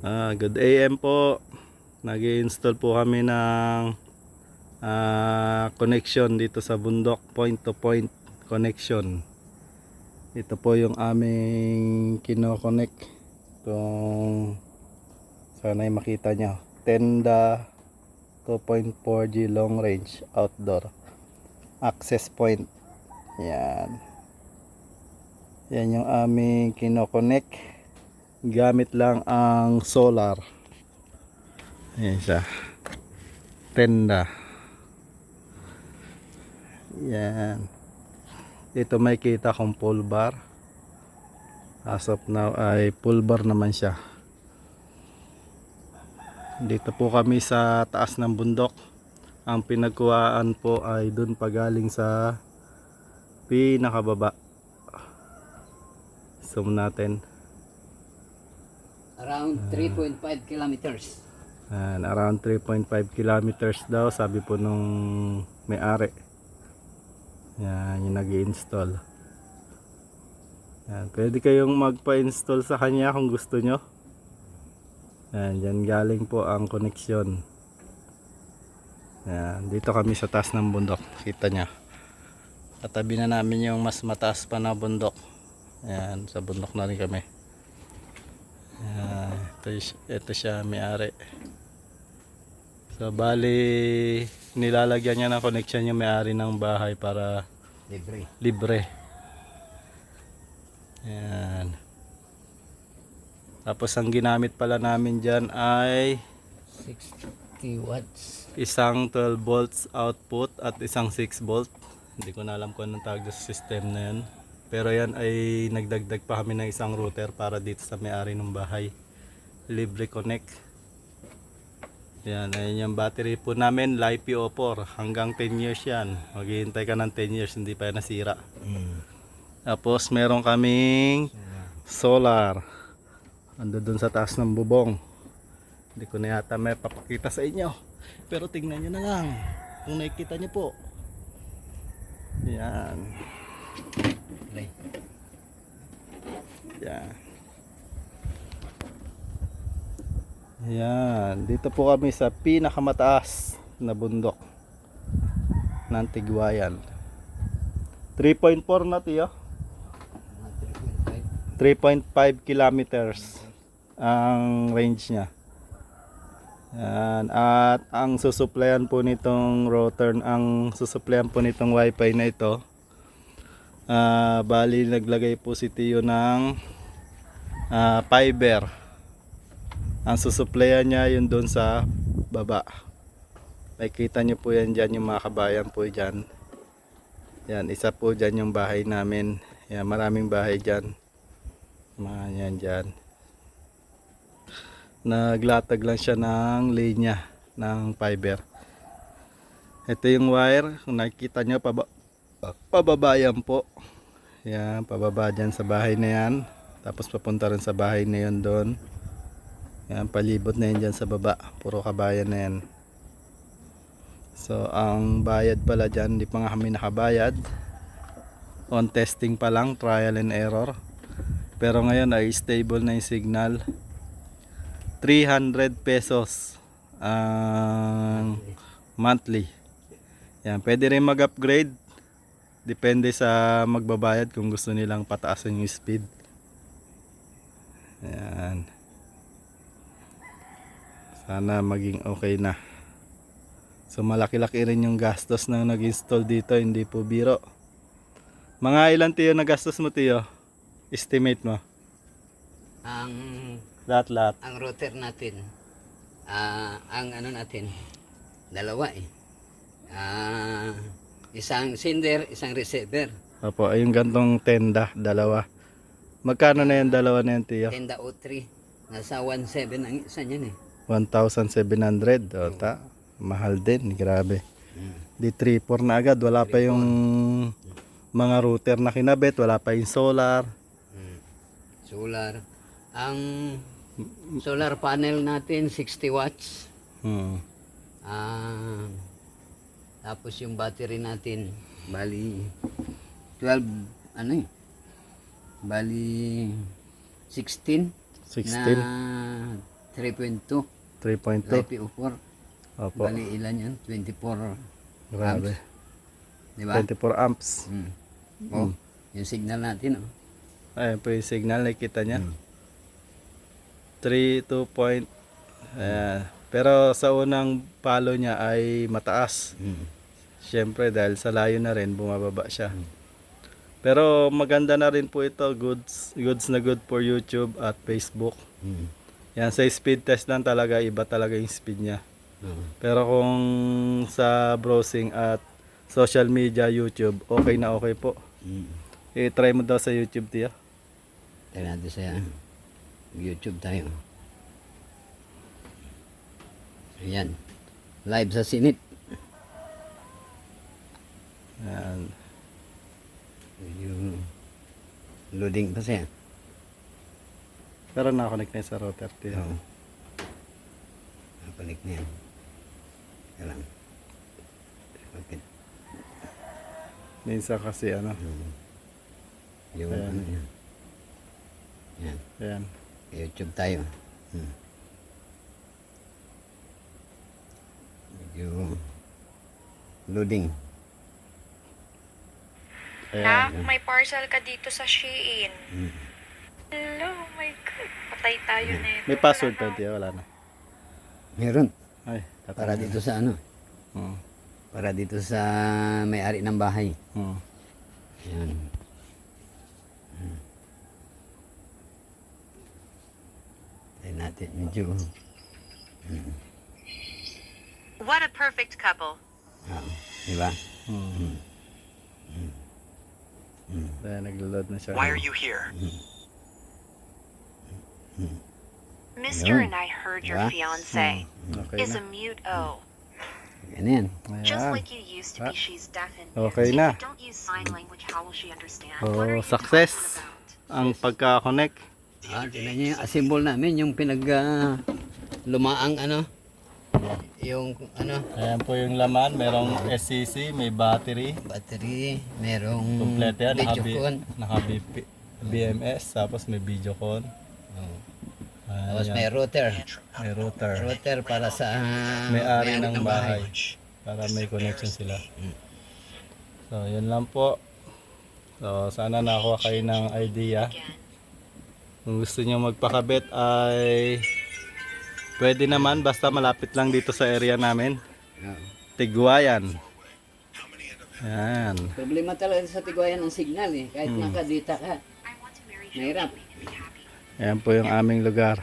Good AM po. Nag-i-install po kami ng connection dito sa bundok, point to point connection. Ito po yung aming kino-connect. Kung sana'y makita nyo, Tenda 2.4G long range outdoor access point. Yan. Yan yung aming kino-connect. Gamit lang ang solar. Ayan siya, Tenda. Yan. Dito may kita kong full bar. As of now ay full bar naman siya. Dito po kami sa taas ng bundok. Ang pinagkuhaan po ay dun pagaling sa pinakababa. Zoom natin. Around 3.5 kilometers. Around 3.5 kilometers daw, sabi po nung may-ari. Yan, yung nag-i-install. Yan, pwede kayong magpa-install sa kanya kung gusto nyo. Yan, dyan galing po ang koneksyon. Yan, dito kami sa taas ng bundok. Kita nyo. Katabi na namin yung mas mataas pa na bundok. Yan, sa bundok na rin kami. Yan, ito siya may-ari. So bali nilalagyan niya ng connection yung may-ari ng bahay para libre. Yan. Tapos ang ginamit pala namin dyan ay 60 watts. isang 12 volts output at isang 6 volt. Hindi ko na alam kung anong tawag sa system na yan. Pero yan ay nagdagdag pa kami ng isang router para dito sa may-ari ng bahay. Libre connect. Yan, ayun yung battery po namin, LiPo4. Hanggang 10 years yan. Maghihintay ka ng 10 years, hindi pa yan nasira. Tapos meron kaming solar. Ando dun sa taas ng bubong. Hindi ko na yata may papakita sa inyo. Pero tingnan nyo na lang. Kung nakikita nyo po. Yan. Yan. Yan. Dito po kami sa pinakamataas na bundok ng Tigwayan. 3.4 na tiyo. 3.5 kilometers ang range niya. Yan. At ang susuplayan po nitong router, ang susuplayan po nitong wifi na ito, bali naglagay po si Tiyo ng fiber. Ang susuplayan niya yun doon sa baba. Makikita nyo po yan dyan, yung mga kabayan po dyan. Yan, isa po dyan yung bahay namin. Yan, maraming bahay dyan. Yan dyan. Naglatag lang siya ng linya ng fiber. Ito yung wire. Kung nakikita nyo, pababa yan po. Yan, pababa dyan sa bahay na yan. Tapos papunta rin sa bahay na yun doon. Yan, palibot na yan dyan sa baba. Puro kabayan na yan. So, ang bayad pala dyan, hindi pa nga kami nakabayad. On testing pa lang, trial and error. Pero ngayon ay stable na yung signal. 300 pesos ang monthly. Yan, pwede rin mag-upgrade. Depende sa magbabayad kung gusto nilang pataasan yung speed. Yan. Sana maging okay na. So malaki-laki rin yung gastos na nag-install dito, hindi po biro. Mga ilan tiyo na gastos mo tiyo? Estimate mo? Ang Lahat-lahat. ang router natin, ang ano natin, dalawa eh. Isang sender, isang receiver. Opo, ayun gantong tenda, dalawa. Magkano na yung dalawa na yan tiyo? Tenda O3. Nasa 1.7 ang isa niyan eh. 1,700. O, mahal din, grabe. Di 3,4 na agad, wala pa yung mga router na kinabit, wala pa yung solar. Solar. Ang solar panel natin 60 watts. Tapos yung battery natin bali 12 ano eh. Bali 16 16. na 3.2. 3.2. IPO4. Opo. Bali ilan yun? 24 Grabe. amps. Di ba? 24 amps. Oh, yung signal natin, oh. Ayan po yung signal, nakikita niya. Mm. 3.2 point. Ayan. Pero sa unang palo niya ay mataas. Mm. Siyempre dahil sa layo na rin, bumababa siya. Pero maganda na rin po ito. Goods na good for YouTube at Facebook. Mm. Yan, sa speed test lang talaga, iba talaga yung speed niya. Oo. Pero kung sa browsing at social media, YouTube, okay na okay po. Mm. I-try mo daw sa YouTube, tiya. Tayo natin sa YouTube tayo. Ayan. Live sa Sinit. Yan. Yung loading pa siya. Pero nakakonect na yun sa router, tiya. Oo. Napalik na yan. Kaya lang. Bakit? Minsan kasi ano. Yung Ayan. ano yan. Yan. Ayan. YouTube tayo. Yung loading. Ayan. Nak, may parcel ka dito sa Shein. Hello, oh my God. Patay tayo na ito. May password pa, Wala na. tiya. Wala na. Meron. Ay, Para dito sa ano? Hmm. Para dito sa may-ari ng bahay. Hmm. Yan. Tayo natin medyo. What a perfect couple. Diba? Ayan, naglo-load na siya. Why are you here? Mr. Ayun. and I heard your Diba? fiance Okay is na. a mute O. Ganyan. Just Ayan. like you used to be, she's deaf and Okay mute. na. If you don't use sign language, how will she understand? Oh, What are you success. talking about? Ang pagka-connect. Tignan nyo yung assemble namin, yung lumaang ano, yung ano, Ayan po yung laman. Merong SCC, may battery. battery, merong Kompleto yan. videocon. BMS. Tapos may videocon. Oh. Ayan, Tapos yan. may router. May router. Router para sa May-ari ng bahay. Para may connection sila. So, yun lang po. So, sana nakuha kayo ng idea. Kung gusto niyo magpakabit ay pwede naman basta malapit lang dito sa area namin. Oh. Tigwayan. Yan. Problema talaga sa Tigwayan ang signal eh. Kahit nakadita ka, I want to marry mahirap. him and be happy. Ayan po yung aming lugar.